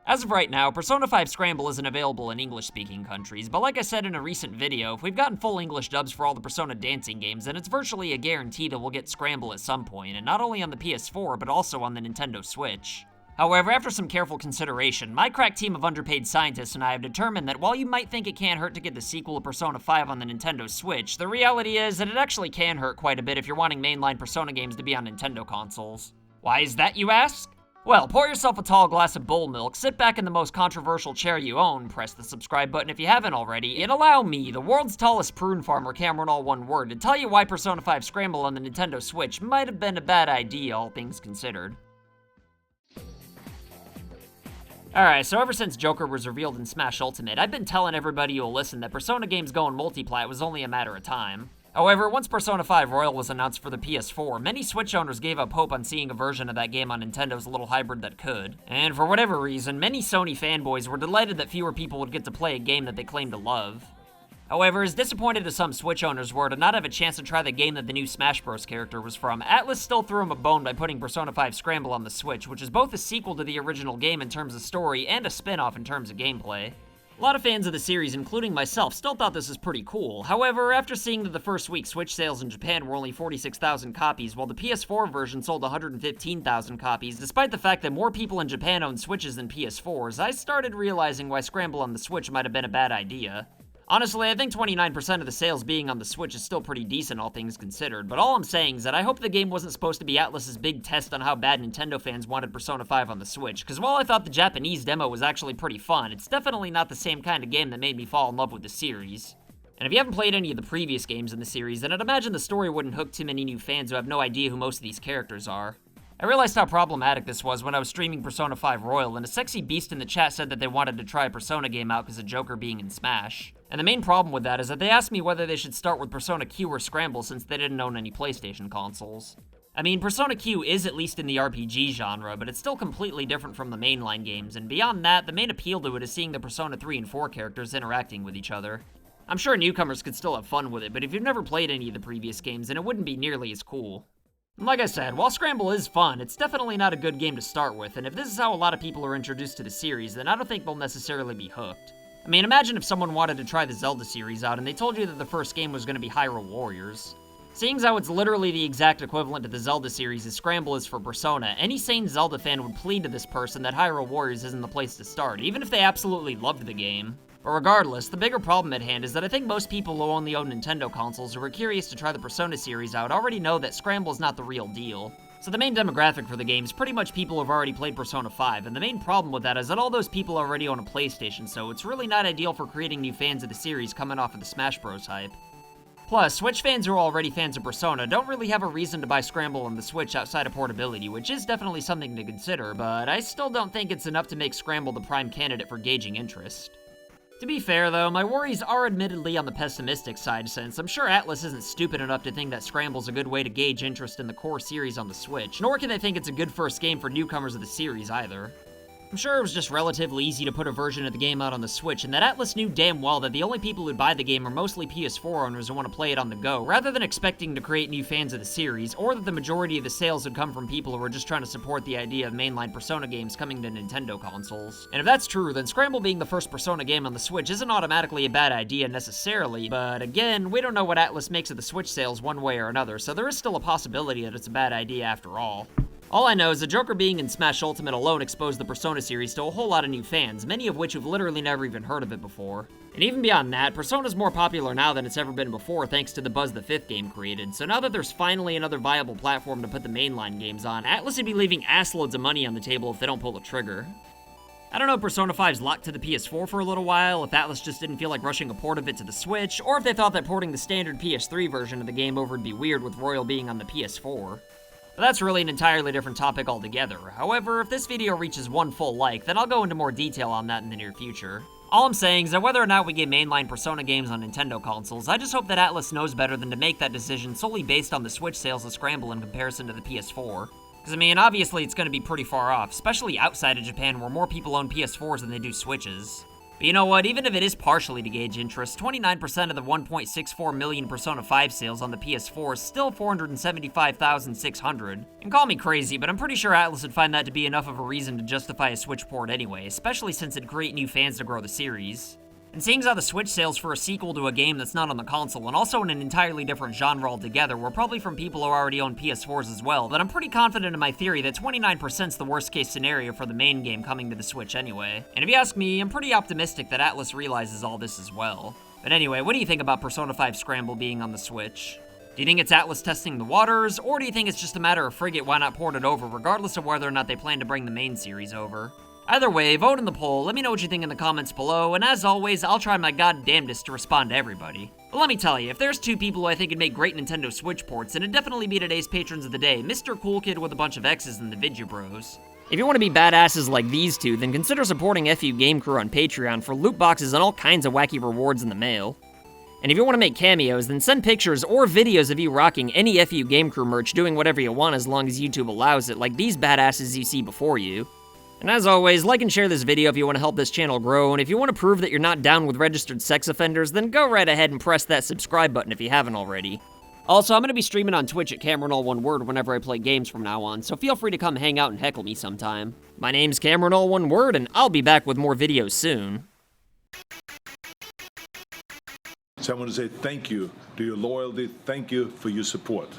As of right now, Persona 5 Scramble isn't available in English-speaking countries, but like I said in a recent video, if we've gotten full English dubs for all the Persona dancing games, then it's virtually a guarantee that we'll get Scramble at some point, and not only on the PS4, but also on the Nintendo Switch. However, after some careful consideration, my crack team of underpaid scientists and I have determined that while you might think it can't hurt to get the sequel to Persona 5 on the Nintendo Switch, the reality is that it actually can hurt quite a bit if you're wanting mainline Persona games to be on Nintendo consoles. Why is that, you ask? Well, pour yourself a tall glass of bull milk, sit back in the most controversial chair you own, press the subscribe button if you haven't already, and allow me, the world's tallest prune farmer, CameronAllOneWord, to tell you why Persona 5 Scramble on the Nintendo Switch might have been a bad idea, all things considered. Alright, so ever since Joker was revealed in Smash Ultimate, I've been telling everybody who'll listen that Persona games going multiplat was only a matter of time. However, once Persona 5 Royal was announced for the PS4, many Switch owners gave up hope on seeing a version of that game on Nintendo's little hybrid that could. And for whatever reason, many Sony fanboys were delighted that fewer people would get to play a game that they claim to love. However, as disappointed as some Switch owners were to not have a chance to try the game that the new Smash Bros. Character was from, Atlus still threw him a bone by putting Persona 5 Scramble on the Switch, which is both a sequel to the original game in terms of story and a spin-off in terms of gameplay. A lot of fans of the series, including myself, still thought this was pretty cool. However, after seeing that the first week Switch sales in Japan were only 46,000 copies, while the PS4 version sold 115,000 copies, despite the fact that more people in Japan own Switches than PS4s, I started realizing why Scramble on the Switch might have been a bad idea. Honestly, I think 29% of the sales being on the Switch is still pretty decent, all things considered, but all I'm saying is that I hope the game wasn't supposed to be Atlus's big test on how bad Nintendo fans wanted Persona 5 on the Switch, because while I thought the Japanese demo was actually pretty fun, it's definitely not the same kind of game that made me fall in love with the series. And if you haven't played any of the previous games in the series, then I'd imagine the story wouldn't hook too many new fans who have no idea who most of these characters are. I realized how problematic this was when I was streaming Persona 5 Royal, and a sexy beast in the chat said that they wanted to try a Persona game out because of Joker being in Smash. And the main problem with that is that they asked me whether they should start with Persona Q or Scramble since they didn't own any PlayStation consoles. I mean, Persona Q is at least in the RPG genre, but it's still completely different from the mainline games, and beyond that, the main appeal to it is seeing the Persona 3 and 4 characters interacting with each other. I'm sure newcomers could still have fun with it, but if you've never played any of the previous games, then it wouldn't be nearly as cool. And like I said, while Scramble is fun, it's definitely not a good game to start with, and if this is how a lot of people are introduced to the series, then I don't think they'll necessarily be hooked. I mean, imagine if someone wanted to try the Zelda series out and they told you that the first game was going to be Hyrule Warriors. Seeing as how it's literally the exact equivalent to the Zelda series as Scramble is for Persona, any sane Zelda fan would plead to this person that Hyrule Warriors isn't the place to start, even if they absolutely loved the game. But regardless, the bigger problem at hand is that I think most people who only own Nintendo consoles who are curious to try the Persona series out already know that Scramble is not the real deal. So the main demographic for the game is pretty much people who've already played Persona 5, and the main problem with that is that all those people already own a PlayStation, so it's really not ideal for creating new fans of the series coming off of the Smash Bros. Hype. Plus, Switch fans who are already fans of Persona don't really have a reason to buy Scramble on the Switch outside of portability, which is definitely something to consider, but I still don't think it's enough to make Scramble the prime candidate for gauging interest. To be fair though, my worries are admittedly on the pessimistic side since I'm sure Atlus isn't stupid enough to think that Scramble's a good way to gauge interest in the core series on the Switch, nor can they think it's a good first game for newcomers of the series either. I'm sure it was just relatively easy to put a version of the game out on the Switch, and that Atlus knew damn well that the only people who'd buy the game are mostly PS4 owners who want to play it on the go, rather than expecting to create new fans of the series, or that the majority of the sales would come from people who were just trying to support the idea of mainline Persona games coming to Nintendo consoles. And if that's true, then Scramble being the first Persona game on the Switch isn't automatically a bad idea necessarily, but again, we don't know what Atlus makes of the Switch sales one way or another, so there is still a possibility that it's a bad idea after all. All I know is that Joker being in Smash Ultimate alone exposed the Persona series to a whole lot of new fans, many of which have literally never even heard of it before. And even beyond that, Persona's more popular now than it's ever been before thanks to the buzz the 5th game created, so now that there's finally another viable platform to put the mainline games on, Atlus would be leaving assloads of money on the table if they don't pull the trigger. I don't know if Persona 5's locked to the PS4 for a little while, if Atlus just didn't feel like rushing a port of it to the Switch, or if they thought that porting the standard PS3 version of the game over would be weird with Royal being on the PS4. But that's really an entirely different topic altogether. However, if this video reaches 1 full like, then I'll go into more detail on that in the near future. All I'm saying is that whether or not we get mainline Persona games on Nintendo consoles, I just hope that Atlus knows better than to make that decision solely based on the Switch sales of Scramble in comparison to the PS4. Because, I mean, obviously it's going to be pretty far off, especially outside of Japan where more people own PS4s than they do Switches. But you know what, even if it is partially to gauge interest, 29% of the 1.64 million Persona 5 sales on the PS4 is still 475,600. And call me crazy, but I'm pretty sure Atlus would find that to be enough of a reason to justify a Switch port anyway, especially since it'd create new fans to grow the series. And seeing how the Switch sales for a sequel to a game that's not on the console, and also in an entirely different genre altogether, were probably from people who already own PS4s as well, then I'm pretty confident in my theory that 29% is the worst case scenario for the main game coming to the Switch anyway. And if you ask me, I'm pretty optimistic that Atlus realizes all this as well. But anyway, what do you think about Persona 5 Scramble being on the Switch? Do you think it's Atlus testing the waters, or do you think it's just a matter of frigate why not port it over, regardless of whether or not they plan to bring the main series over? Either way, vote in the poll, let me know what you think in the comments below, and as always, I'll try my goddamnedest to respond to everybody. But let me tell you, if there's two people who I think would make great Nintendo Switch ports, then it'd definitely be today's patrons of the day, Mr. Cool Kid with a bunch of X's and the Vidya Bros. If you want to be badasses like these two, then consider supporting FU Game Crew on Patreon for loot boxes and all kinds of wacky rewards in the mail. And if you want to make cameos, then send pictures or videos of you rocking any FU Game Crew merch doing whatever you want as long as YouTube allows it, like these badasses you see before you. And as always, like and share this video if you want to help this channel grow, and if you want to prove that you're not down with registered sex offenders, then go right ahead and press that subscribe button if you haven't already. Also, I'm going to be streaming on Twitch at CameronAllOneWord whenever I play games from now on, so feel free to come hang out and heckle me sometime. My name's CameronAllOneWord, and I'll be back with more videos soon. So I want to say thank you to your loyalty, thank you for your support.